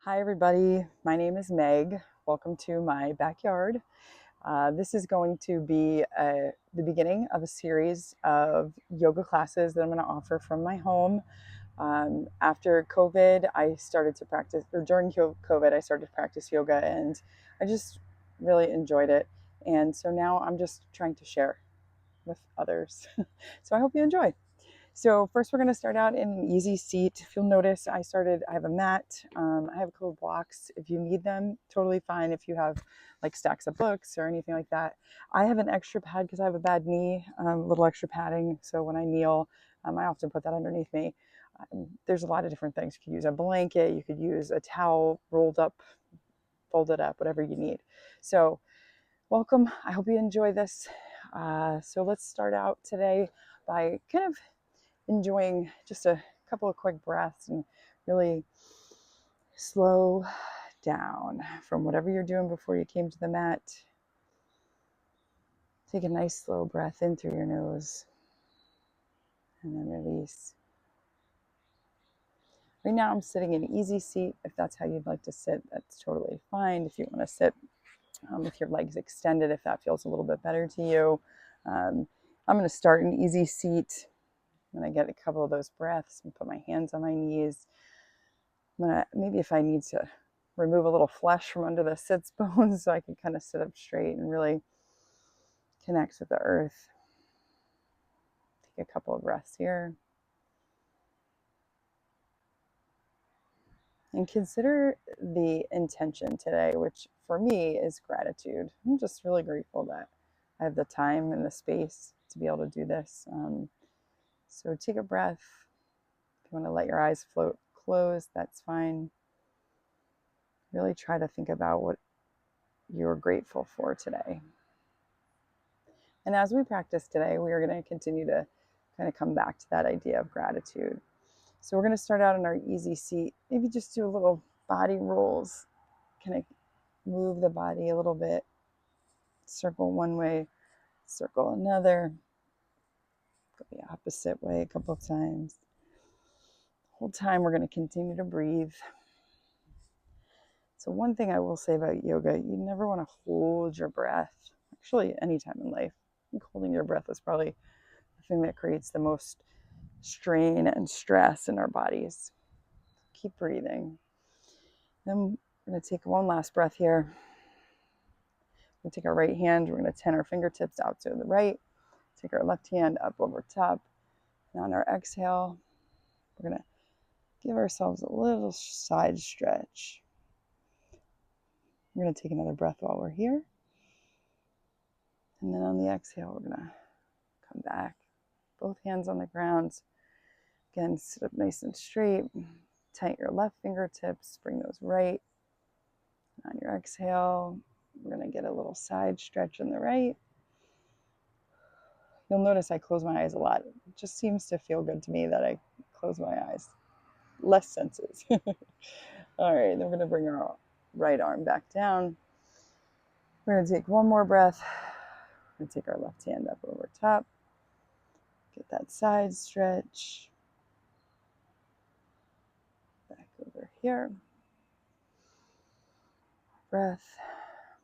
Hi, everybody. My name is Meg. Welcome to my backyard. This is going to be the beginning of a series of yoga classes that I'm going to offer from my home. After COVID, I started to practice, or during COVID, I started to practice yoga, and I just really enjoyed it. And so now I'm just trying to share with others. So I hope you enjoy. So first we're going to start out in an easy seat. If you'll notice, I have a mat. I have a couple of blocks. If you need them, totally fine. If you have like stacks of books or anything like that. I have an extra pad because I have a bad knee, a little extra padding. So when I kneel, I often put that underneath me. There's a lot of different things. You could use a blanket. You could use a towel rolled up, folded up, whatever you need. So welcome. I hope you enjoy this. So let's start out today by kind of enjoying just a couple of quick breaths and really slow down from whatever you're doing before you came to the mat. Take a nice slow breath in through your nose and then release. Right now I'm sitting in an easy seat. If that's how you'd like to sit, that's totally fine. If you want to sit with your legs extended, if that feels a little bit better to you. I'm going to start in easy seat. When I get a couple of those breaths and put my hands on my knees, I'm gonna, maybe if I need to remove a little flesh from under the sits bones so I can kind of sit up straight and really connect with the earth. Take a couple of breaths here. And consider the intention today, which for me is gratitude. I'm just really grateful that I have the time and the space to be able to do this. So take a breath. If you want to let your eyes float closed, that's fine. Really try to think about what you're grateful for today. And as we practice today, we are going to continue to kind of come back to that idea of gratitude. So we're going to start out in our easy seat. Maybe just do a little body rolls, kind of move the body a little bit, circle one way, circle another, go the opposite way a couple of times. The whole time we're going to continue to breathe. So one thing I will say about yoga, you never want to hold your breath. Actually, anytime in life, I think holding your breath is probably the thing that creates the most strain and stress in our bodies. Keep breathing. Then we're going to take one last breath here. We're going to take our right hand. We're going to turn our fingertips out to the right. Take our left hand up over top. And on our exhale, we're going to give ourselves a little side stretch. We're going to take another breath while we're here. And then on the exhale, we're going to come back. Both hands on the ground. Again, sit up nice and straight. Tighten your left fingertips. Bring those right. On your exhale, we're going to get a little side stretch on the right. You'll notice I close my eyes a lot. It just seems to feel good to me that I close my eyes. Less senses. All right, then we're going to bring our right arm back down. We're going to take one more breath. We're going to take our left hand up over top. Get that side stretch. Back over here. Breath.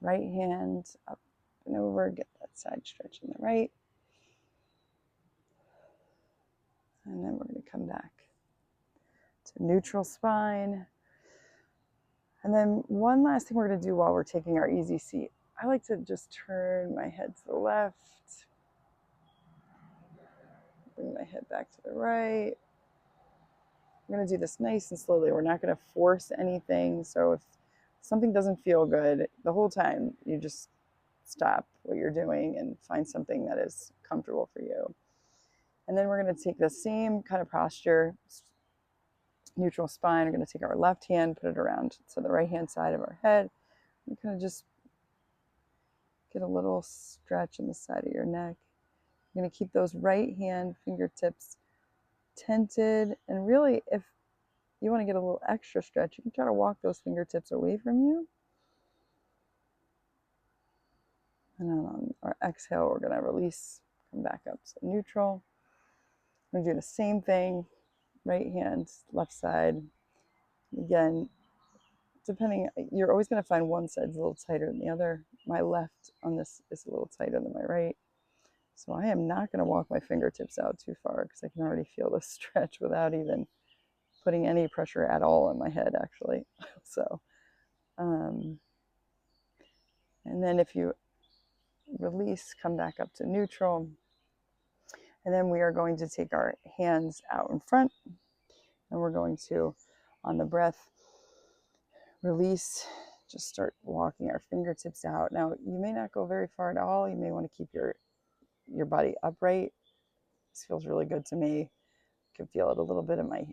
Right hand up and over. Get that side stretch in the right. And then we're going to come back to neutral spine. And then one last thing we're going to do while we're taking our easy seat. I like to just turn my head to the left. Bring my head back to the right. We're going to do this nice and slowly. We're not going to force anything. So if something doesn't feel good, the whole time you just stop what you're doing and find something that is comfortable for you. And then we're going to take the same kind of posture, neutral spine. We're going to take our left hand, put it around to the right hand side of our head. And kind of just get a little stretch in the side of your neck. You're going to keep those right hand fingertips tented. And really, if you want to get a little extra stretch, you can try to walk those fingertips away from you. And then on our exhale, we're going to release, come back up to neutral. We're going to do the same thing, right hand, left side. Again, depending, you're always going to find one side's a little tighter than the other. My left on this is a little tighter than my right. So I am not going to walk my fingertips out too far because I can already feel the stretch without even putting any pressure at all on my head, actually. So, and then if you release, come back up to neutral. And then we are going to take our hands out in front, and we're going to, on the breath, release, just start walking our fingertips out. Now, you may not go very far at all. You may want to keep your body upright. This feels really good to me. I can feel it a little bit in my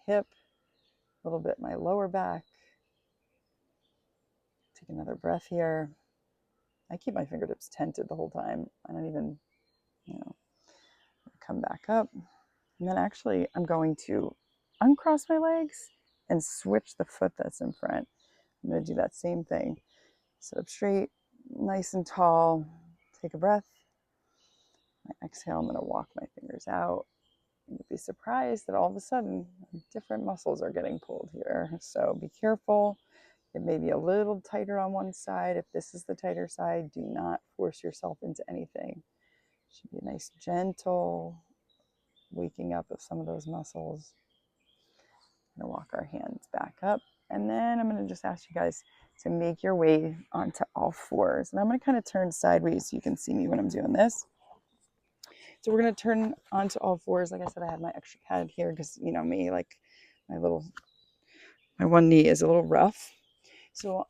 hip, a little bit in my lower back. Take another breath here. I keep my fingertips tented the whole time. I don't even, come back up. And then actually I'm going to uncross my legs and switch the foot that's in front. I'm going to do that same thing. Sit up straight, nice and tall. Take a breath. My exhale, I'm going to walk my fingers out. You'd be surprised that all of a sudden different muscles are getting pulled here. So be careful. It may be a little tighter on one side. If this is the tighter side, do not force yourself into anything. It should be a nice, gentle waking up of some of those muscles. I'm going to walk our hands back up. And then I'm going to just ask you guys to make your way onto all fours. And I'm going to kind of turn sideways so you can see me when I'm doing this. So we're going to turn onto all fours. Like I said, I have my extra pad here because, me, like my one knee is a little rough. So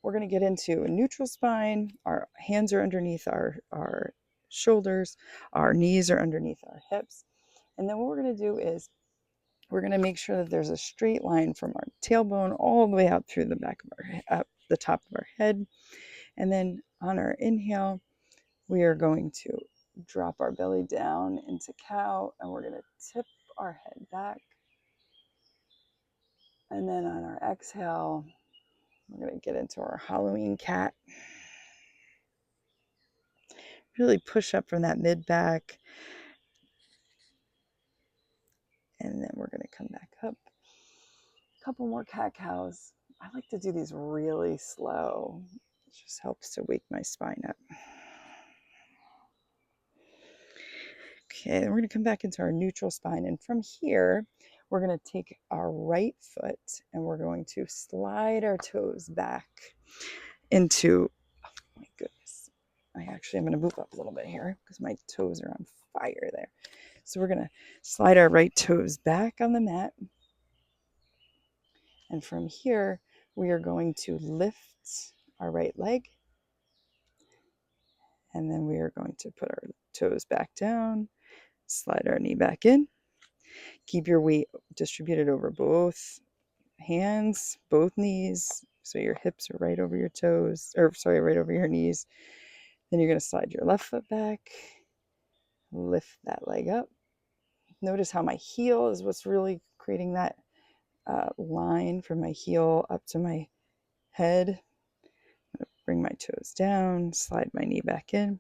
we're going to get into a neutral spine. Our hands are underneath our shoulders. Our knees are underneath our hips. And then what we're going to do is we're going to make sure that there's a straight line from our tailbone all the way out through the back of up the top of our head. And then on our inhale, we are going to drop our belly down into cow, and we're going to tip our head back. And then on our exhale, we're going to get into our Halloween cat. Really push up from that mid back. And then we're going to come back up. A couple more cat cows. I like to do these really slow. It just helps to wake my spine up. Okay, then we're going to come back into our neutral spine. And from here, we're going to take our right foot and we're going to slide our toes back into, oh my goodness. I actually am going to move up a little bit here because my toes are on fire there. So we're going to slide our right toes back on the mat. And from here, we are going to lift our right leg. And then we are going to put our toes back down, slide our knee back in. Keep your weight distributed over both hands, both knees. So your hips are right over your toes, right over your knees. Then you're going to slide your left foot back, lift that leg up. Notice how my heel is what's really creating that line from my heel up to my head. I'm going to bring my toes down, slide my knee back in.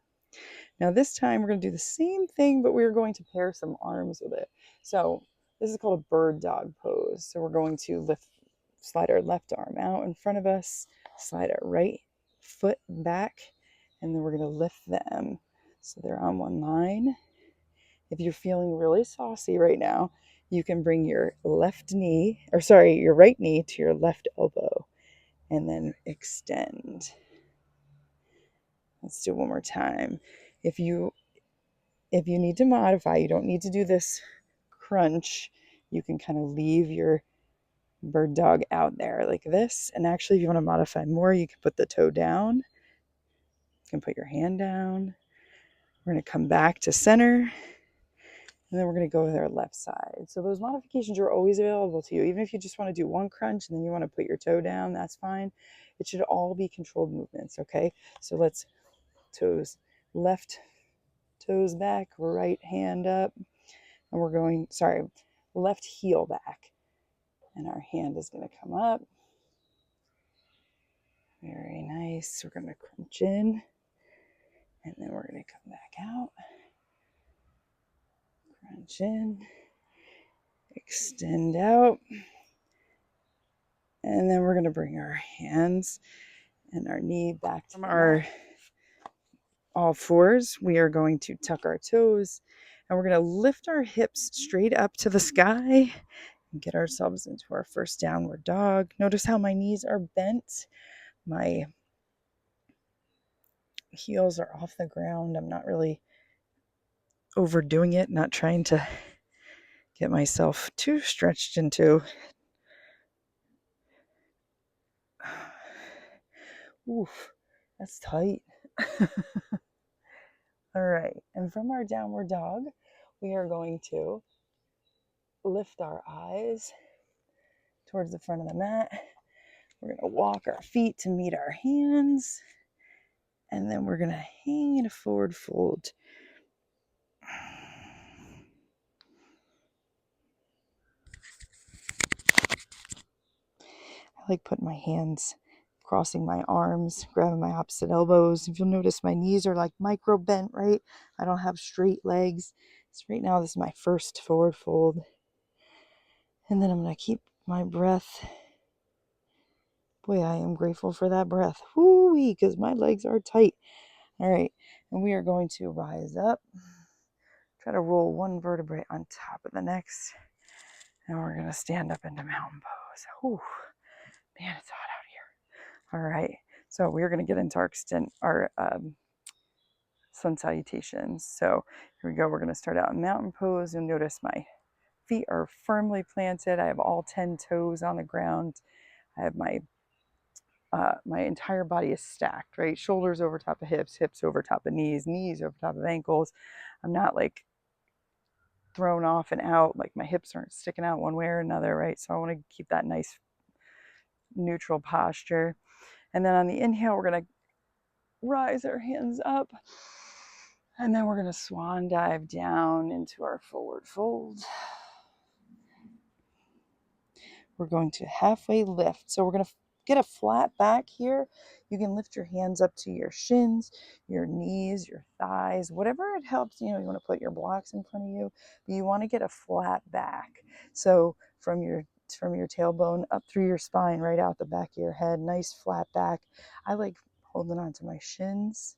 Now this time we're going to do the same thing, but we're going to pair some arms with it. So this is called a bird dog pose. So we're going to slide our left arm out in front of us, slide our right foot back, and then we're going to lift them so they're on one line. If you're feeling really saucy right now, you can bring your right knee to your left elbow and then extend. Let's do it one more time. If you need to modify, you don't need to do this crunch. You can kind of leave your bird dog out there like this. And actually, if you want to modify more, you can put the toe down. You can put your hand down. We're going to come back to center. And then we're going to go with our left side. So those modifications are always available to you. Even if you just want to do one crunch and then you want to put your toe down, that's fine. It should all be controlled movements, okay? So let's left toes back, right hand up. And we're going, left heel back. And our hand is going to come up. Very nice. We're going to crunch in. And then we're going to come back out. Crunch in. Extend out. And then we're going to bring our hands and our knee back to our all fours. We are going to tuck our toes and we're going to lift our hips straight up to the sky and get ourselves into our first downward dog. Notice how my knees are bent. My heels are off the ground. I'm not really overdoing it, not trying to get myself too stretched into. Oof, that's tight. All right, and from our downward dog, we are going to lift our eyes towards the front of the mat. We're going to walk our feet to meet our hands, and then we're going to hang in a forward fold. I like putting my hands, crossing my arms, grabbing my opposite elbows. If you'll notice, my knees are like micro bent, right? I don't have straight legs. So right now, this is my first forward fold. And then I'm going to keep my breath. Boy, I am grateful for that breath. Whoo-wee, because my legs are tight. All right, and we are going to rise up. Try to roll one vertebrae on top of the next. And we're going to stand up into mountain pose. Whew. Man, it's hot out here. All right, so we're going to get into our sun salutations. So here we go. We're going to start out in mountain pose. You'll notice my feet are firmly planted. I have all 10 toes on the ground. I have my entire body is stacked, right? Shoulders over top of hips, hips over top of knees, knees over top of ankles. I'm not like thrown off and out, like my hips aren't sticking out one way or another, right? So I want to keep that nice neutral posture. And then on the inhale, we're going to rise our hands up. And then we're going to swan dive down into our forward fold. We're going to halfway lift. So we're going to get a flat back here. You can lift your hands up to your shins, your knees, your thighs, whatever it helps. You want to put your blocks in front of you, but you want to get a flat back. So from your tailbone up through your spine, right out the back of your head, nice flat back. I like holding on to my shins.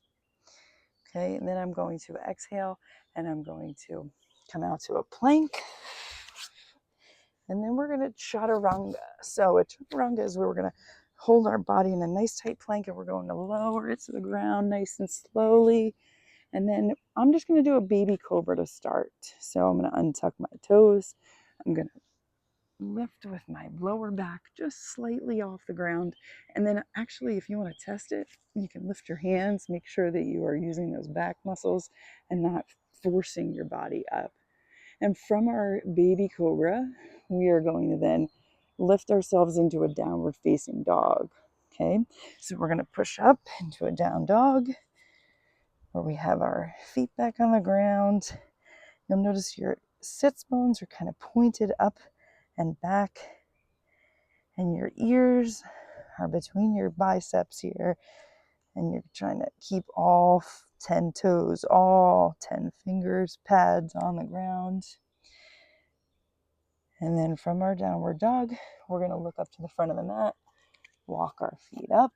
Okay, and then I'm going to exhale and I'm going to come out to a plank. And then we're going to chaturanga. So a chaturanga is where we're going to hold our body in a nice tight plank and we're going to lower it to the ground nice and slowly. And then I'm just going to do a baby cobra to start. So I'm going to untuck my toes. I'm going to lift with my lower back just slightly off the ground. And then actually, if you want to test it, you can lift your hands, make sure that you are using those back muscles and not forcing your body up. And from our baby cobra, we are going to then lift ourselves into a downward facing dog. Okay, so we're going to push up into a down dog where we have our feet back on the ground. You'll notice your sits bones are kind of pointed up and back, and your ears are between your biceps here, and you're trying to keep all 10 toes, all 10 fingers, pads on the ground. And then from our downward dog, we're going to look up to the front of the mat, walk our feet up.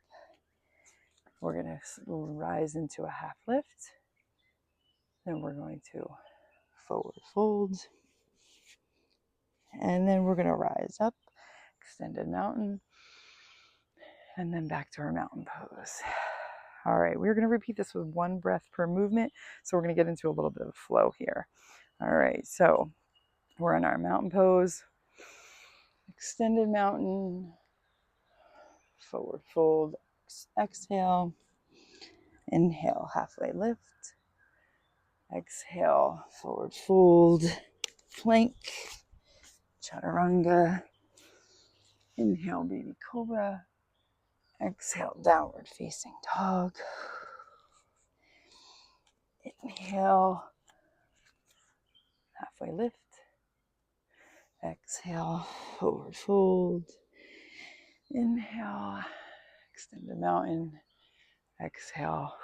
We're going to rise into a half lift. Then we're going to forward fold. And then we're going to rise up, extended mountain, and then back to our mountain pose. All right, we're going to repeat this with one breath per movement. So we're going to get into a little bit of flow here. All right, so we're in our mountain pose, extended mountain, forward fold, exhale, inhale, halfway lift, exhale, forward fold, plank, chaturanga, inhale, baby cobra, exhale, downward facing dog, inhale, halfway lift, exhale, forward fold, inhale, extend the mountain, exhale,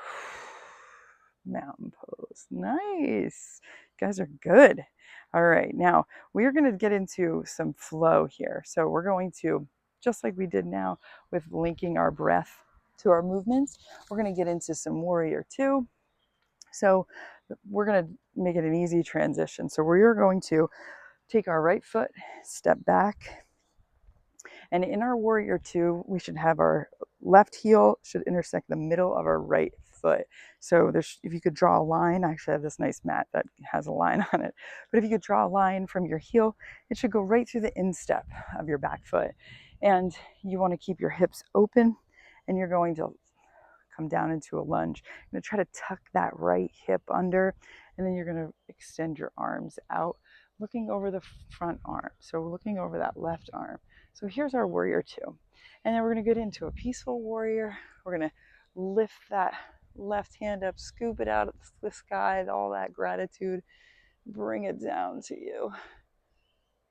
mountain pose. Nice. You guys are good. All right, now we're going to get into some flow here. So we're going to just like we did now with linking our breath to our movements, we're going to get into some warrior two. So we're going to make it an easy transition. So we're going to take our right foot, step back, and in our warrior two, we should have our left heel should intersect the middle of our right foot. So if you could draw a line, I actually have this nice mat that has a line on it, but if you could draw a line from your heel, it should go right through the instep of your back foot. And you want to keep your hips open, and you're going to come down into a lunge. You're going to try to tuck that right hip under, and then you're going to extend your arms out, looking over the front arm. So looking over that left arm. So here's our warrior two. And then we're going to get into a peaceful warrior. We're going to lift that left hand up, scoop it out of the sky, all that gratitude, bring it down to you.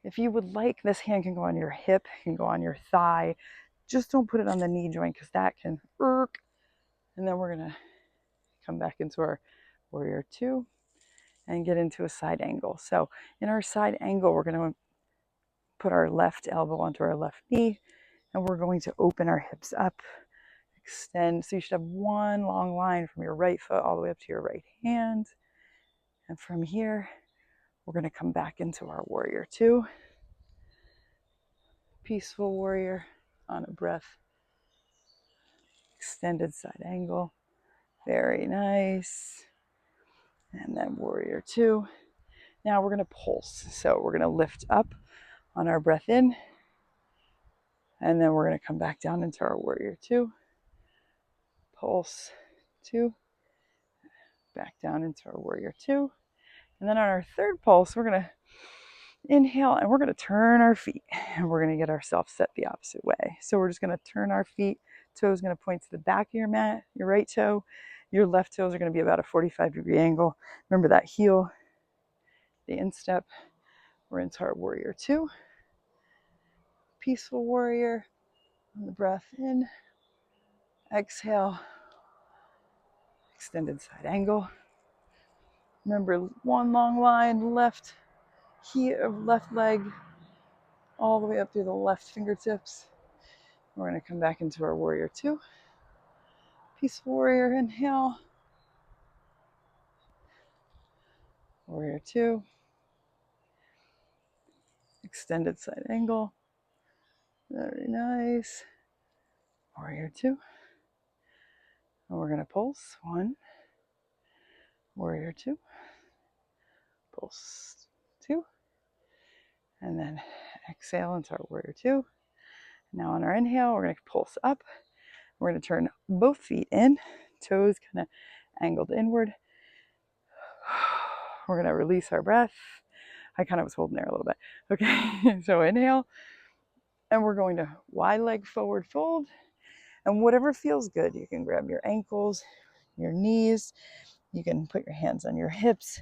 If you would like, this hand can go on your hip, can go on your thigh. Just don't put it on the knee joint because that can irk. And then we're going to come back into our warrior two and get into a side angle. So in our side angle, we're going to put our left elbow onto our left knee, and we're going to open our hips up, extend. So you should have one long line from your right foot all the way up to your right hand. And from here, we're going to come back into our warrior two. Peaceful warrior on a breath. Extended side angle. Very nice. And then warrior two. Now we're going to pulse. So we're going to lift up on our breath in. And then we're going to come back down into our warrior two. Pulse two. Back down into our warrior two. And then on our third pulse, we're going to inhale and we're going to turn our feet. And we're going to get ourselves set the opposite way. So we're just going to turn our feet. Toe is going to point to the back of your mat, your right toe. Your left toes are going to be about a 45-degree angle. Remember that heel, the instep. We're into our warrior two. Peaceful warrior on the breath in. Exhale. Extended side angle. Remember, one long line, left leg, all the way up through the left fingertips. We're going to come back into our warrior two. Peaceful warrior, inhale. Warrior two. Extended side angle. Very nice. Warrior two. And we're going to pulse. One. Warrior two. Pulse two. And then exhale into our warrior two. Now on our inhale, we're going to pulse up. We're going to turn both feet in, toes kind of angled inward. We're going to release our breath. I kind of was holding there a little bit. Okay, so inhale. And we're going to wide leg forward fold. And whatever feels good, you can grab your ankles, your knees. You can put your hands on your hips.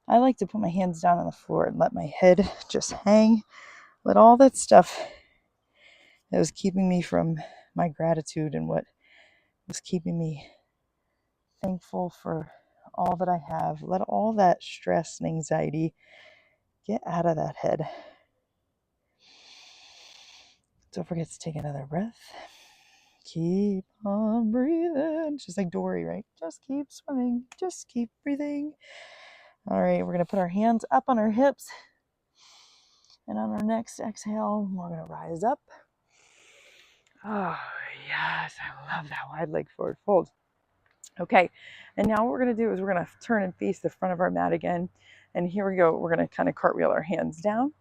I like to put my hands down on the floor and let my head just hang. Let all that stuff that was keeping me from my gratitude and what was keeping me thankful for all that I have, let all that stress and anxiety get out of that head. Don't forget to take another breath. Keep on breathing. Just like Dory, right? Just keep swimming. Just keep breathing. All right, we're going to put our hands up on our hips. And on our next exhale, we're going to rise up. Oh, yes. I love that wide leg forward fold. Okay, and now what we're going to do is we're going to turn and face the front of our mat again. And here we go. We're going to kind of cartwheel our hands down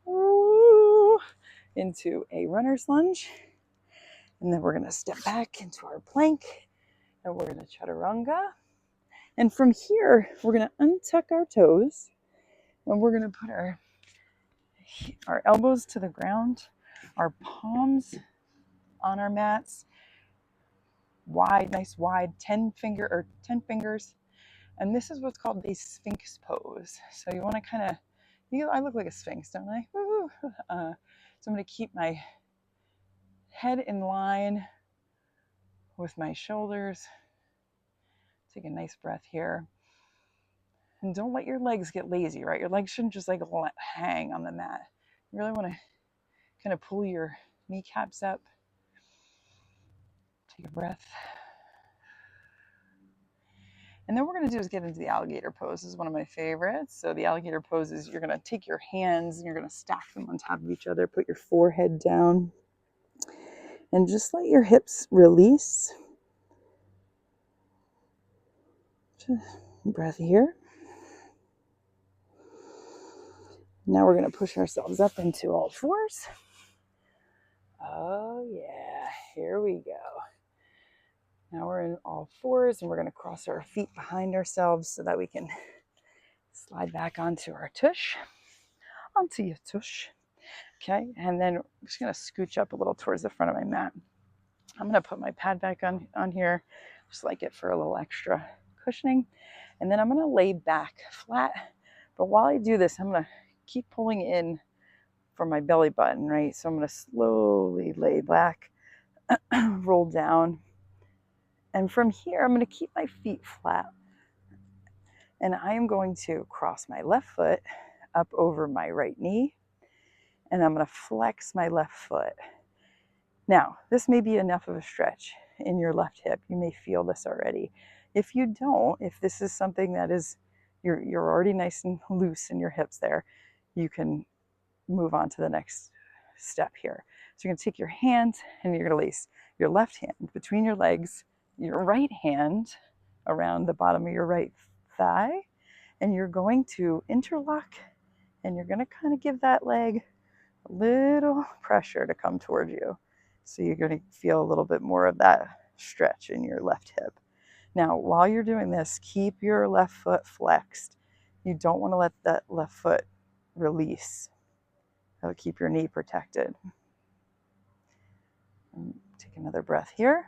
into a runner's lunge. And then we're going to step back into our plank. And we're going to chaturanga. And from here, we're going to untuck our toes. And we're going to put our elbows to the ground, our palms on our mats, wide, nice wide, 10 fingers. And this is what's called a sphinx pose. So you want to kind of, I look like a sphinx, don't I? So I'm going to keep my head in line with my shoulders. Take a nice breath here. And don't let your legs get lazy, right? Your legs shouldn't just hang on the mat. You really want to kind of pull your kneecaps up, Take a breath. And then what we're going to do is get into the alligator pose. This is one of my favorites. So the alligator pose is you're going to take your hands and you're going to stack them on top of each other. Put your forehead down and just let your hips release. Breath here. Now we're going to push ourselves up into all fours. Oh yeah, here we go. Now we're in all fours and we're going to cross our feet behind ourselves so that we can slide back onto our tush. Onto your tush. Okay, and then I'm just going to scooch up a little towards the front of my mat. I'm going to put my pad back on here, just like it for a little extra cushioning. And then I'm going to lay back flat. But while I do this, I'm going to keep pulling in from my belly button, right? So I'm going to slowly lay back, roll down. And from here, I'm going to keep my feet flat. And I am going to cross my left foot up over my right knee. And I'm going to flex my left foot. Now, this may be enough of a stretch in your left hip. You may feel this already. If you don't, if this is something that is, you're already nice and loose in your hips there, you can move on to the next step here. So you're going to take your hand and you're going to place your left hand between your legs, your right hand around the bottom of your right thigh, and you're going to interlock and you're going to kind of give that leg a little pressure to come towards you. So you're going to feel a little bit more of that stretch in your left hip. Now, while you're doing this, keep your left foot flexed. You don't want to let that left foot release. That'll keep your knee protected. And take another breath here.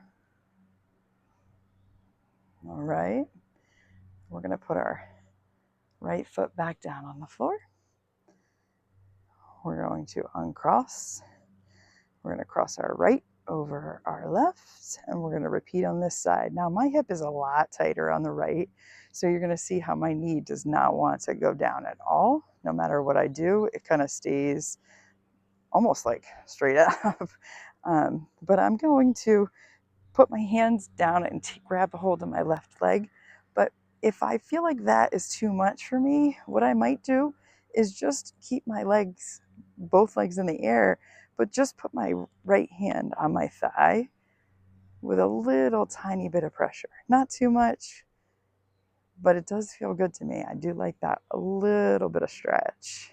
All right. We're going to put our right foot back down on the floor. We're going to uncross. We're going to cross our right over our left, and we're going to repeat on this side. Now, my hip is a lot tighter on the right, so you're going to see how my knee does not want to go down at all. No matter what I do, it kind of stays almost like straight up. But I'm going to put my hands down and grab a hold of my left leg. But if I feel like that is too much for me, what I might do is just keep my legs, both legs in the air, but just put my right hand on my thigh with a little tiny bit of pressure. Not too much, but it does feel good to me. I do like that, a little bit of stretch.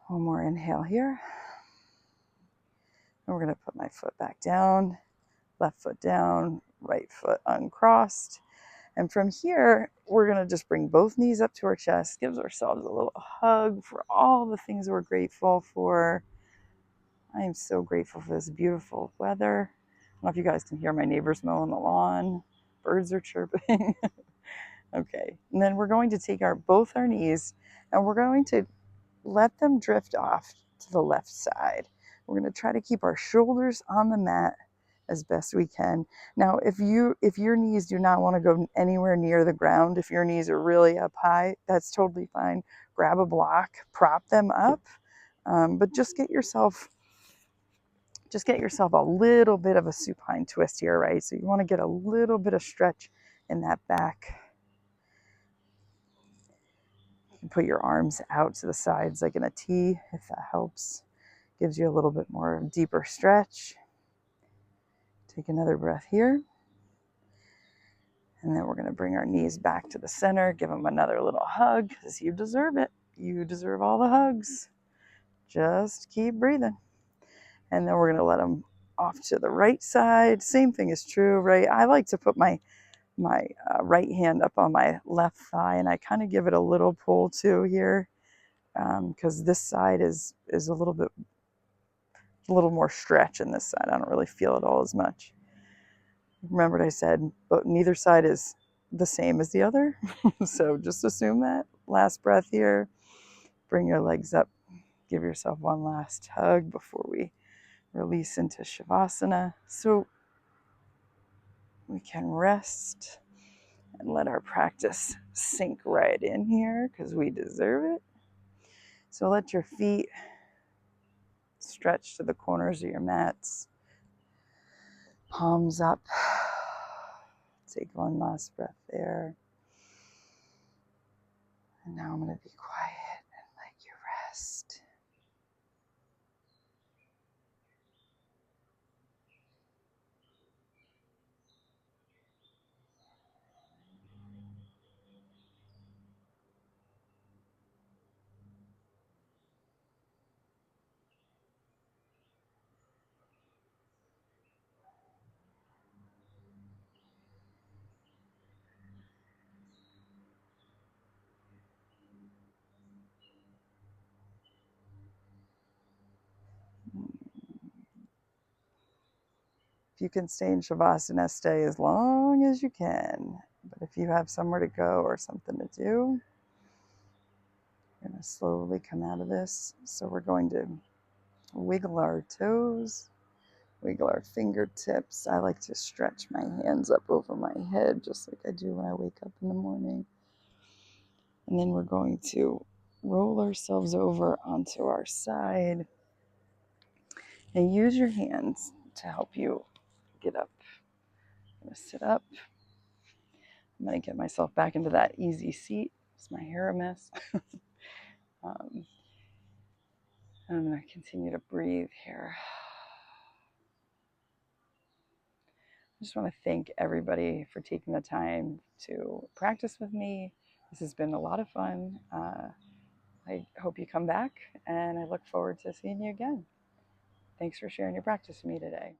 One more inhale here. And we're going to put my foot back down, left foot down, right foot uncrossed. And from here, we're going to just bring both knees up to our chest, gives ourselves a little hug for all the things we're grateful for. I am so grateful for this beautiful weather. I don't know if you guys can hear my neighbors mowing the lawn. Birds are chirping. Okay, and then we're going to take both our knees and we're going to let them drift off to the left side. We're going to try to keep our shoulders on the mat as best we can. Now, if your knees do not want to go anywhere near the ground, if your knees are really up high, that's totally fine. Grab a block, prop them up, but just get yourself a little bit of a supine twist here, right? So you want to get a little bit of stretch in that back. You can put your arms out to the sides like in a T if that helps. Gives you a little bit more deeper stretch. Take another breath here. And then we're going to bring our knees back to the center, give them another little hug because you deserve it. You deserve all the hugs. Just keep breathing. And then we're going to let them off to the right side. Same thing is true, right? I like to put my right hand up on my left thigh and I kind of give it a little pull too here because this side is a little more stretch in this side. I don't really feel it all as much. Remember what I said, but neither side is the same as the other. So just assume that. Last breath here. Bring your legs up. Give yourself one last hug before we release into Shavasana. So we can rest and let our practice sink right in here because we deserve it. So let your feet stretch to the corners of your mats. Palms up. Take one last breath there. And now I'm going to be quiet and let you rest. If you can stay in Shavasana, stay as long as you can. But if you have somewhere to go or something to do, you're going to slowly come out of this. So we're going to wiggle our toes, wiggle our fingertips. I like to stretch my hands up over my head, just like I do when I wake up in the morning. And then we're going to roll ourselves over onto our side and use your hands to help you get up. I'm going to sit up. I'm going to get myself back into that easy seat. Is my hair a mess? I'm going to continue to breathe here. I just want to thank everybody for taking the time to practice with me. This has been a lot of fun. I hope you come back, and I look forward to seeing you again. Thanks for sharing your practice with me today.